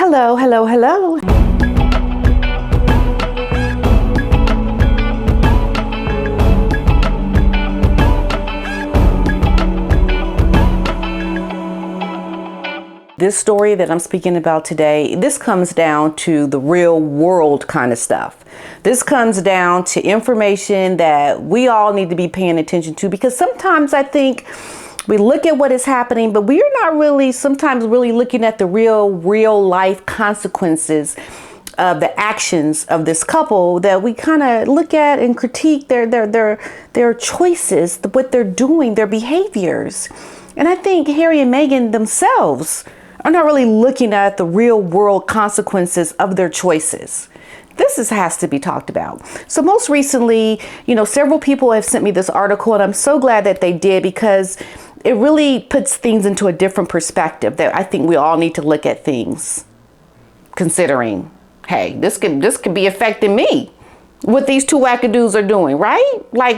Hello, hello, hello. This story that I'm speaking about today, this comes down to the real world kind of stuff. This comes down to information that we all need to be paying attention to, because sometimes I think we look at what is happening, but we're not really sometimes really looking at the real life consequences of the actions of this couple, that we kind of look at and critique their choices, what they're doing, their behaviors. And I think Harry and Meghan themselves are not really looking at the real world consequences of their choices. This has to be talked about. So most recently, several people have sent me this article, and I'm so glad that they did, because it really puts things into a different perspective that I think we all need to look at things, considering, hey, this could be affecting me, what these two wackadoos are doing, right? Like,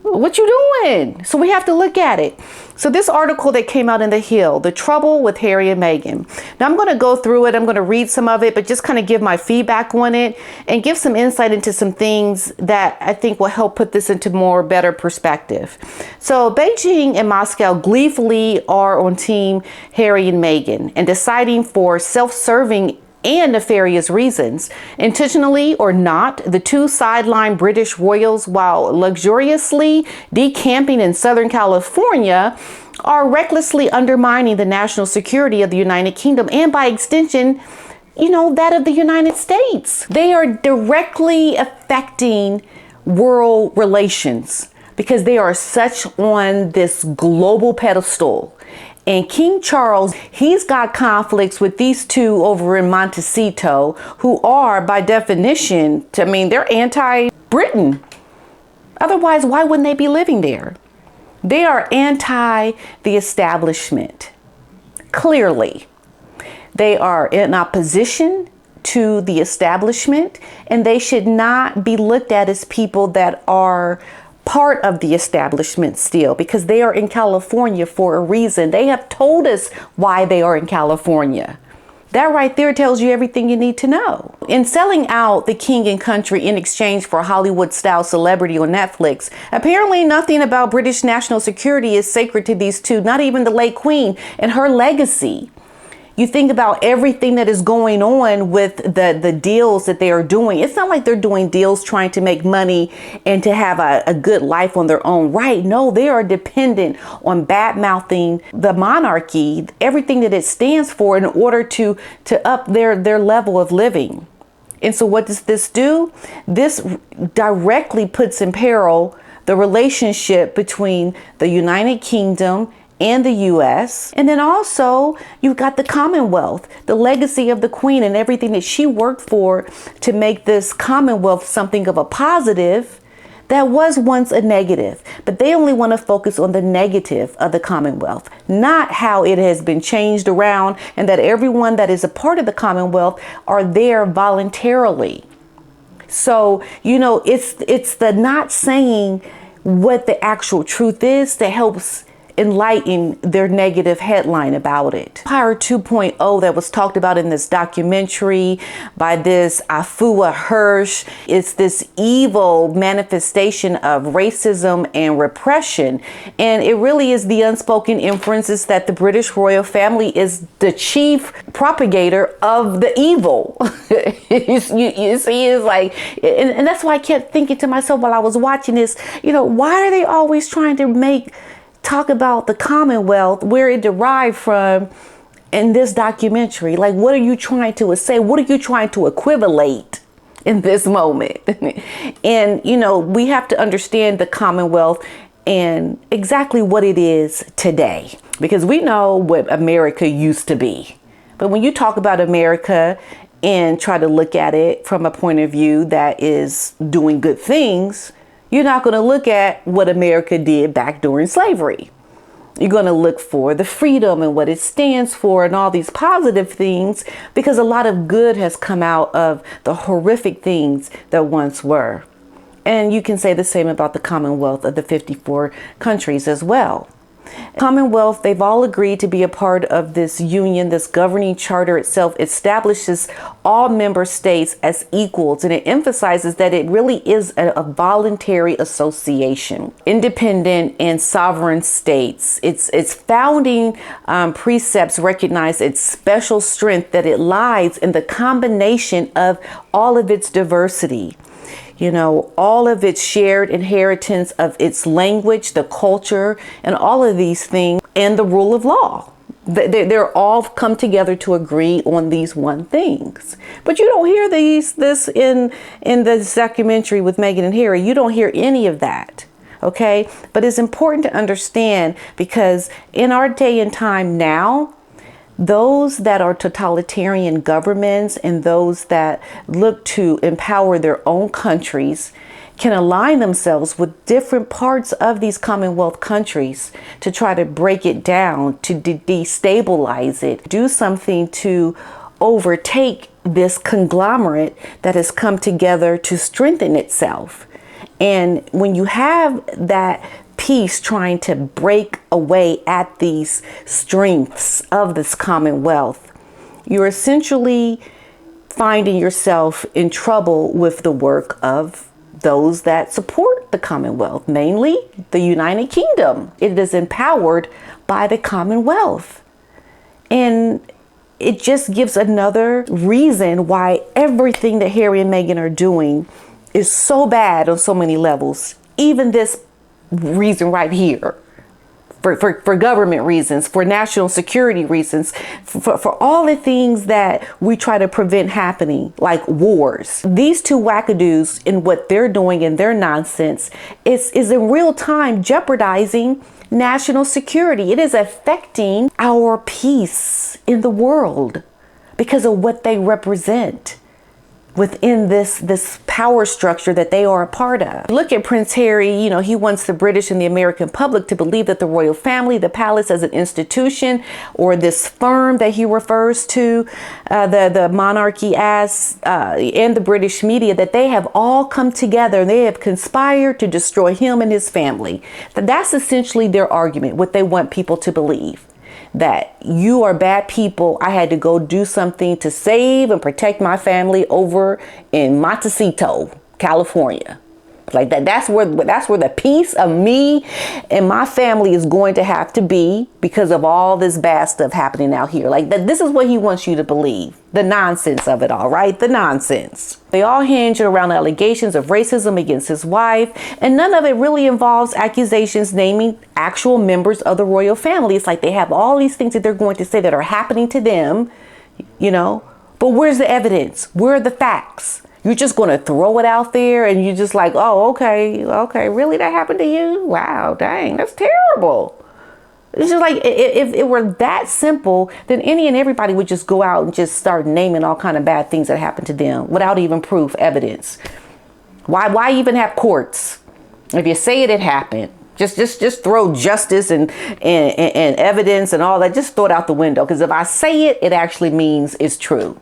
what you doing? So we have to look at it. So this article that came out in The Hill, The Trouble with Harry and Meghan. Now I'm going to go through it. I'm going to read some of it, but just kind of give my feedback on it and give some insight into some things that I think will help put this into more better perspective. So Beijing and Moscow gleefully are on team Harry and Meghan and deciding for self-serving and nefarious reasons. Intentionally or not, the two sideline British royals, while luxuriously decamping in Southern California, are recklessly undermining the national security of the United Kingdom, and by extension, that of the United States. They are directly affecting world relations because they are such on this global pedestal. And King Charles, he's got conflicts with these two over in Montecito, who are, by definition, they're anti-Britain. Otherwise, why wouldn't they be living there? They are anti the establishment. Clearly, they are in opposition to the establishment, and they should not be looked at as people that are part of the establishment still, because they are in California for a reason. They have told us why they are in California. That right there tells you everything you need to know. In selling out the king and country in exchange for a Hollywood-style celebrity on Netflix, apparently nothing about British national security is sacred to these two, not even the late Queen and her legacy. You think about everything that is going on with the deals that they are doing. It's not like they're doing deals trying to make money and to have a good life on their own right. No, they are dependent on bad-mouthing the monarchy, everything that it stands for, in order to up their level of living. And so what does this do? This directly puts in peril the relationship between the United Kingdom and the U.S. And then also you've got the Commonwealth, the legacy of the Queen and everything that she worked for to make this Commonwealth something of a positive that was once a negative. But they only want to focus on the negative of the Commonwealth, not how it has been changed around, and that everyone that is a part of the Commonwealth are there voluntarily. So, it's the not saying what the actual truth is that helps enlighten their negative headline about it. Empire 2.0 that was talked about in this documentary by this Afua Hirsch, it's this evil manifestation of racism and repression. And it really is the unspoken inferences that the British royal family is the chief propagator of the evil. you see, it's like, and that's why I kept thinking to myself while I was watching this, why are they always trying to talk about the Commonwealth, where it derived from in this documentary? Like, what are you trying to say? What are you trying to equivalate in this moment? And, we have to understand the Commonwealth and exactly what it is today, because we know what America used to be. But when you talk about America and try to look at it from a point of view that is doing good things, you're not going to look at what America did back during slavery. You're going to look for the freedom and what it stands for and all these positive things, because a lot of good has come out of the horrific things that once were. And you can say the same about the Commonwealth of the 54 countries as well. Commonwealth, they've all agreed to be a part of this union. This governing charter itself establishes all member states as equals, and it emphasizes that it really is a voluntary association, independent and sovereign states. Its founding precepts recognize its special strength, that it lies in the combination of all of its diversity. All of its shared inheritance of its language, the culture, and all of these things, and the rule of law. They're all come together to agree on these one things. But you don't hear this in the documentary with Meghan and Harry. You don't hear any of that. Okay? But it's important to understand, because in our day and time now, those that are totalitarian governments and those that look to empower their own countries can align themselves with different parts of these Commonwealth countries to try to break it down, to destabilize it, do something to overtake this conglomerate that has come together to strengthen itself. And when you have that piece trying to break away at these strengths of this Commonwealth, you're essentially finding yourself in trouble with the work of those that support the Commonwealth, mainly the United Kingdom. It is empowered by the Commonwealth. And it just gives another reason why everything that Harry and Meghan are doing is so bad on so many levels. Even this reason right here, for government reasons, for national security reasons, for all the things that we try to prevent happening, like wars. These two wackadoos in what they're doing and their nonsense is in real time jeopardizing national security. It is affecting our peace in the world because of what they represent within this power structure that they are a part of. Look at Prince Harry. He wants the British and the American public to believe that the royal family, the palace as an institution, or this firm that he refers to the monarchy as, and the British media, that they have all come together and they have conspired to destroy him and his family. That's essentially their argument, what they want people to believe. That you are bad people. I had to go do something to save and protect my family over in Montecito, California. Like that's where the peace of me and my family is going to have to be, because of all this bad stuff happening out here. Like this is what he wants you to believe. The nonsense of it all, right? The nonsense. They all hinge around allegations of racism against his wife, and none of it really involves accusations naming actual members of the royal family. It's like they have all these things that they're going to say that are happening to them, but where's the evidence? Where are the facts? You're just going to throw it out there and you're just like, oh, okay, really, that happened to you? Wow, dang, that's terrible. It's just like, if it were that simple, then any and everybody would just go out and just start naming all kind of bad things that happened to them without even proof, evidence. Why even have courts? If you say it happened. Just throw justice and evidence and all that. Just throw it out the window. Because if I say it, it actually means it's true.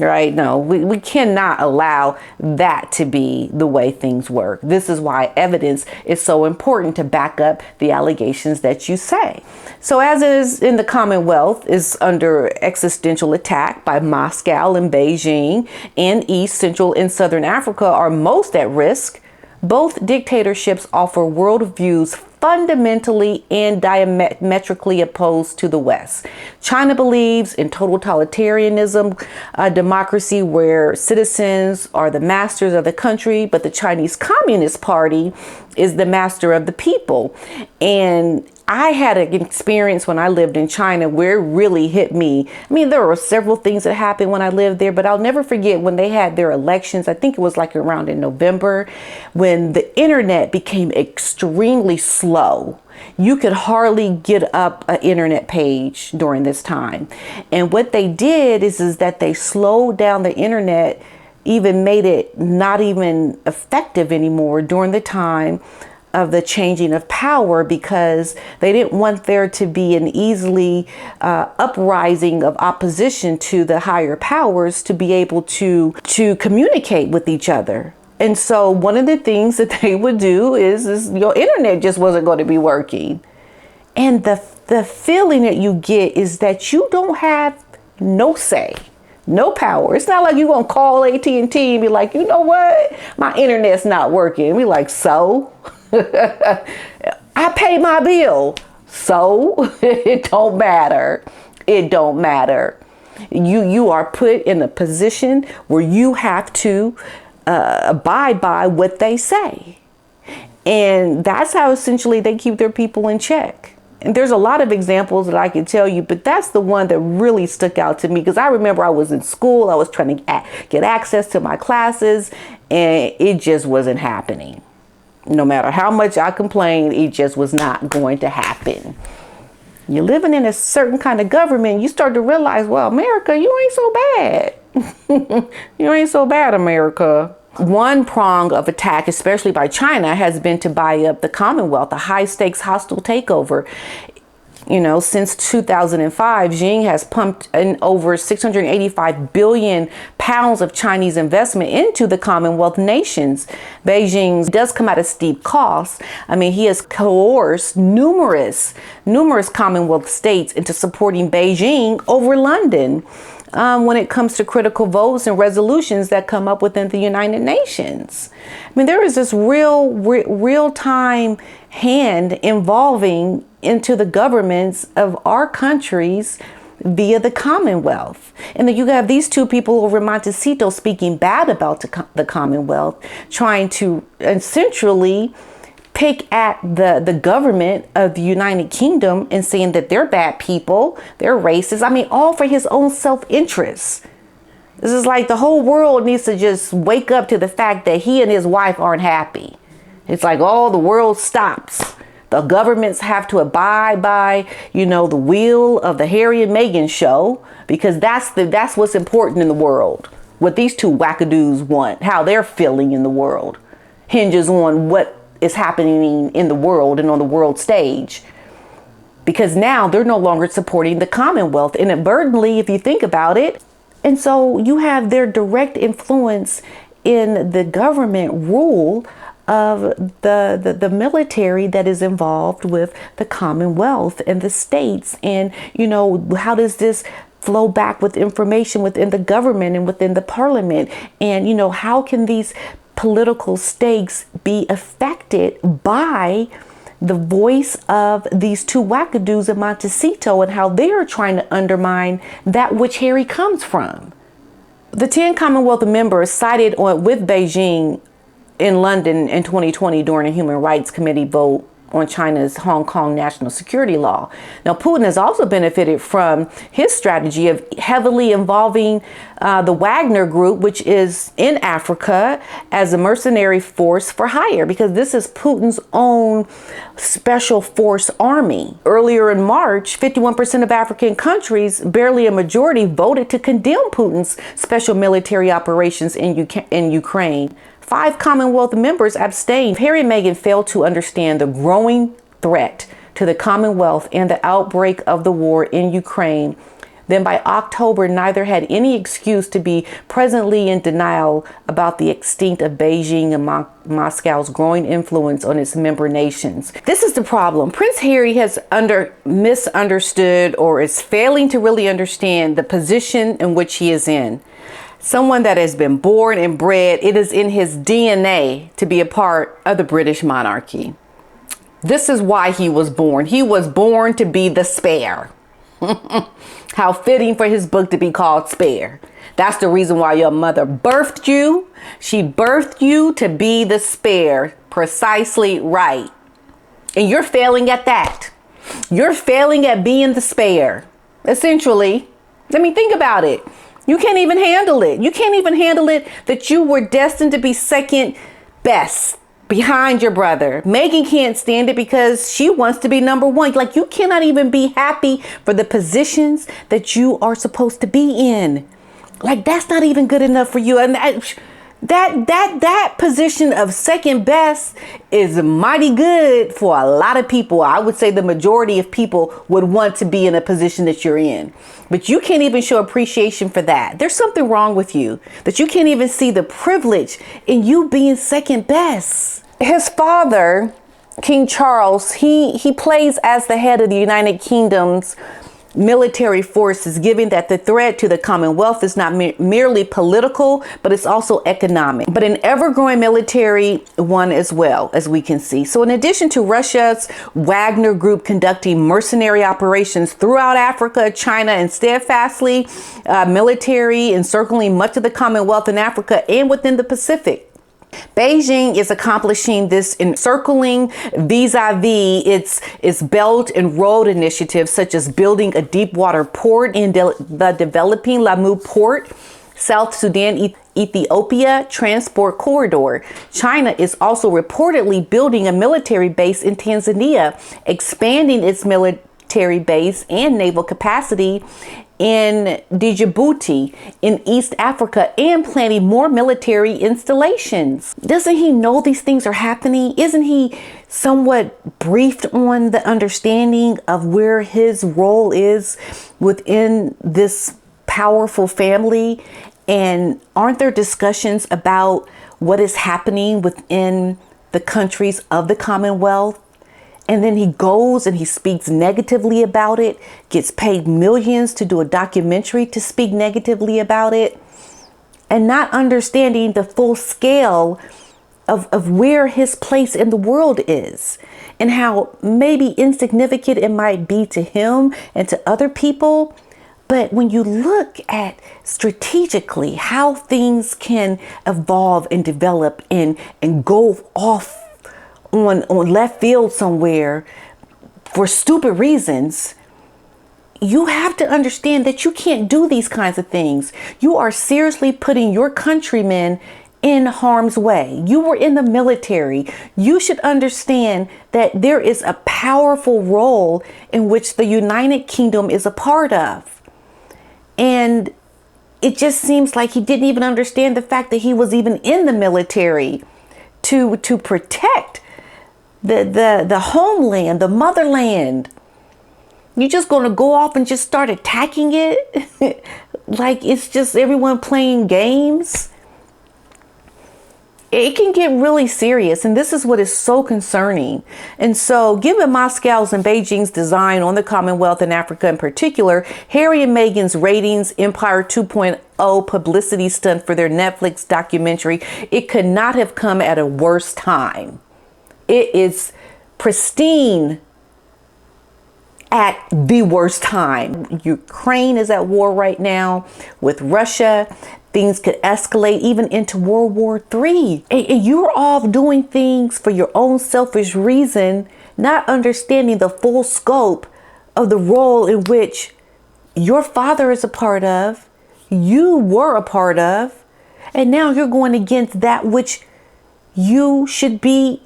Right? No, we cannot allow that to be the way things work. This is why evidence is so important to back up the allegations that you say. So as is in the Commonwealth is under existential attack by Moscow and Beijing, and East, Central, and Southern Africa are most at risk. Both dictatorships offer worldviews fundamentally and diametrically opposed to the West. China believes in totalitarianism, a democracy where citizens are the masters of the country, but the Chinese Communist Party is the master of the people. And I had an experience when I lived in China where it really hit me. I mean, there were several things that happened when I lived there, but I'll never forget when they had their elections. I think it was like around in November, when the internet became extremely slow. You could hardly get up an internet page during this time. And what they did is that they slowed down the internet, even made it not even effective anymore during the time of the changing of power, because they didn't want there to be an easily uprising of opposition to the higher powers to be able to communicate with each other. And so one of the things that they would do is your internet just wasn't going to be working. And the feeling that you get is that you don't have no say, no power. It's not like you're going to call AT&T and be like, you know what? My internet's not working. We like, so? I pay my bill. So? It don't matter. It don't matter. You are put in a position where you have to abide by what they say. And that's how essentially they keep their people in check. And there's a lot of examples that I can tell you, but that's the one that really stuck out to me, because I remember I was in school, I was trying to get access to my classes, and it just wasn't happening. No matter how much I complained, it just was not going to happen. You're living in a certain kind of government, you start to realize, well, America, you ain't so bad. You ain't so bad, America. One prong of attack, especially by China, has been to buy up the Commonwealth, a high-stakes hostile takeover. You know, since 2005, Xi has pumped in over 685 billion pounds of Chinese investment into the Commonwealth nations. Beijing does come at a steep cost. I mean, he has coerced numerous Commonwealth states into supporting Beijing over London. When it comes to critical votes and resolutions that come up within the United Nations. I mean, there is this real-time hand involving into the governments of our countries via the Commonwealth. And then you have these two people over Montecito speaking bad about the Commonwealth, trying to essentially pick at the government of the United Kingdom and saying that they're bad people, they're racist. I mean, all for his own self-interest. This is like the whole world needs to just wake up to the fact that he and his wife aren't happy. It's like, oh, the world stops. The governments have to abide by, you know, the will of the Harry and Meghan show, because that's what's important in the world. What these two wackadoos want, how they're feeling in the world, hinges on what is happening in the world and on the world stage, because now they're no longer supporting the Commonwealth inadvertently, if you think about it. And so you have their direct influence in the government rule of the military that is involved with the Commonwealth and the states. And, you know, how does this flow back with information within the government and within the parliament? And, you know, how can these political stakes be affected by the voice of these two wackadoos in Montecito and how they are trying to undermine that which Harry comes from? The 10 Commonwealth members sided with Beijing in London in 2020 during a Human Rights Committee vote on China's Hong Kong national security law. Now, Putin has also benefited from his strategy of heavily involving the Wagner Group, which is in Africa, as a mercenary force for hire, because this is Putin's own special force army. Earlier in March, 51% of African countries, barely a majority, voted to condemn Putin's special military operations in Ukraine. 5 Commonwealth members abstained. Harry and Meghan failed to understand the growing threat to the Commonwealth and the outbreak of the war in Ukraine. Then by October, neither had any excuse to be presently in denial about the extent of Beijing and Moscow's growing influence on its member nations. This is the problem. Prince Harry has misunderstood, or is failing to really understand, the position in which he is in. Someone that has been born and bred, it is in his DNA to be a part of the British monarchy. This is why he was born. He was born to be the spare. How fitting for his book to be called Spare. That's the reason why your mother birthed you. She birthed you to be the spare. Precisely right. And you're failing at that. You're failing at being the spare. Essentially, I mean, think about it. You can't even handle it. You can't even handle it that you were destined to be second best behind your brother. Meghan can't stand it because she wants to be number one. Like, you cannot even be happy for the positions that you are supposed to be in. Like, that's not even good enough for you. And that position of second best is mighty good for a lot of people. I would say the majority of people would want to be in a position that you're in, but you can't even show appreciation for that. There's something wrong with you, that you can't even see the privilege in you being second best. His father King Charles, he plays as the head of the United Kingdom's military forces, given that the threat to the Commonwealth is not merely political, but it's also economic, but an ever-growing military one as well, as we can see. So in addition to Russia's Wagner Group conducting mercenary operations throughout Africa, China, and steadfastly military encircling much of the Commonwealth in Africa and within the Pacific, Beijing is accomplishing this encircling vis-a-vis its Belt and Road initiatives, such as building a deep water port in the developing Lamu port, South Sudan, Ethiopia transport corridor. China is also reportedly building a military base in Tanzania, expanding its military base and naval capacity in Djibouti in East Africa, and planning more military installations. Doesn't he know these things are happening? Isn't he somewhat briefed on the understanding of where his role is within this powerful family? And aren't there discussions about what is happening within the countries of the Commonwealth? And then he goes and he speaks negatively about it, gets paid millions to do a documentary to speak negatively about it, and not understanding the full scale of where his place in the world is and how maybe insignificant it might be to him and to other people. But when you look at strategically how things can evolve and develop and go off on left field somewhere for stupid reasons, you have to understand that you can't do these kinds of things. You are seriously putting your countrymen in harm's way. You were in the military. You should understand that there is a powerful role in which the United Kingdom is a part of. And it just seems like he didn't even understand the fact that he was even in the military to protect the homeland, the motherland. You're just going to go off and just start attacking it like it's just everyone playing games. It can get really serious, and this is what is so concerning. And so, given Moscow's and Beijing's design on the Commonwealth and Africa in particular, Harry and Meghan's ratings Empire 2.0 publicity stunt for their Netflix documentary, it could not have come at a worse time. It is pristine at the worst time. Ukraine is at war right now with Russia. Things could escalate even into World War III. And you're all doing things for your own selfish reason, not understanding the full scope of the role in which your father is a part of, you were a part of, and now you're going against that which you should be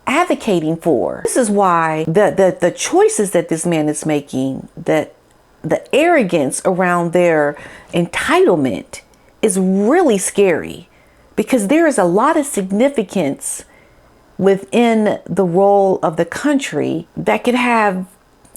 advocating for. This is why the choices that this man is making, that the arrogance around their entitlement is really scary, because there is a lot of significance within the role of the country that could have,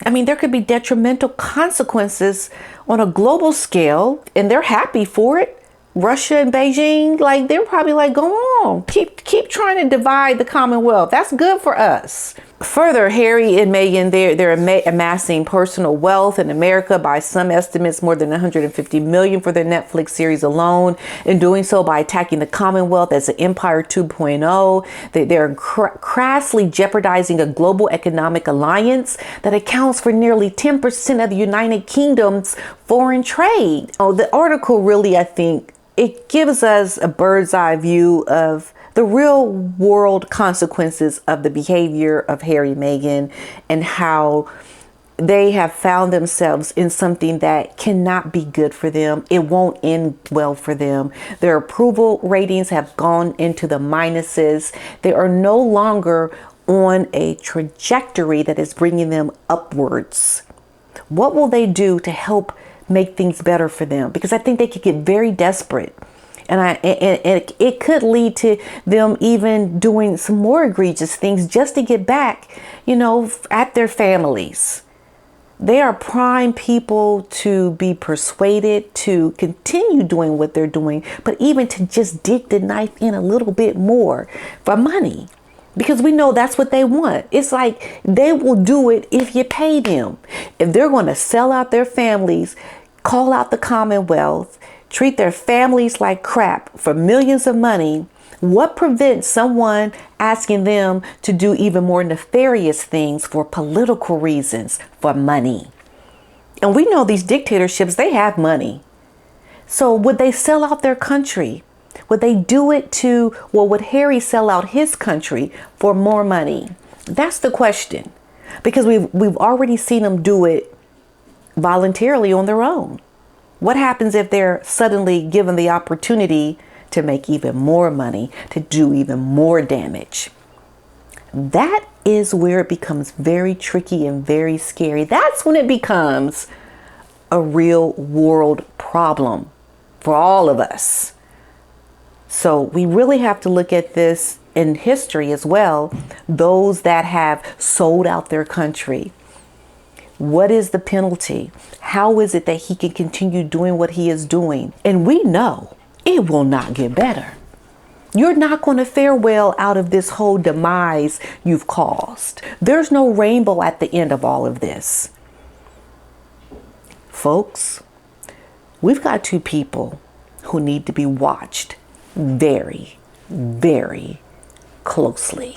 there could be detrimental consequences on a global scale, and they're happy for it. Russia and Beijing, they're probably go on, keep trying to divide the Commonwealth. That's good for us. Further, Harry and Meghan, they're amassing personal wealth in America by some estimates more than $150 million for their Netflix series alone, and doing so by attacking the Commonwealth as an Empire 2.0. They're crassly jeopardizing a global economic alliance that accounts for nearly 10% of the United Kingdom's foreign trade. The article really, I think, it gives us a bird's eye view of the real world consequences of the behavior of Harry and Meghan, and how they have found themselves in something that cannot be good for them. It won't end well for them. Their approval ratings have gone into the minuses. They are no longer on a trajectory that is bringing them upwards. What will they do to help make things better for them? Because I think they could get very desperate. And it could lead to them even doing some more egregious things just to get back, at their families. They are prime people to be persuaded to continue doing what they're doing, but even to just dig the knife in a little bit more for money. because we know that's what they want. It's like they will do it if you pay them. If they're going to sell out their families, call out the Commonwealth, treat their families like crap for millions of money, what prevents someone asking them to do even more nefarious things for political reasons, for money? And we know these dictatorships, they have money. So would they sell out their country? Would they do it to, well, would Harry sell out his country for more money? That's the question. Because we've already seen them do it voluntarily on their own. What happens if they're suddenly given the opportunity to make even more money, to do even more damage? That is where it becomes very tricky and very scary. That's when it becomes a real world problem for all of us. So we really have to look at this in history as well. Those that have sold out their country. What is the penalty? How is it that he can continue doing what he is doing? And we know it will not get better. You're not going to fare well out of this whole demise you've caused. There's no rainbow at the end of all of this. Folks, we've got two people who need to be watched very, very closely.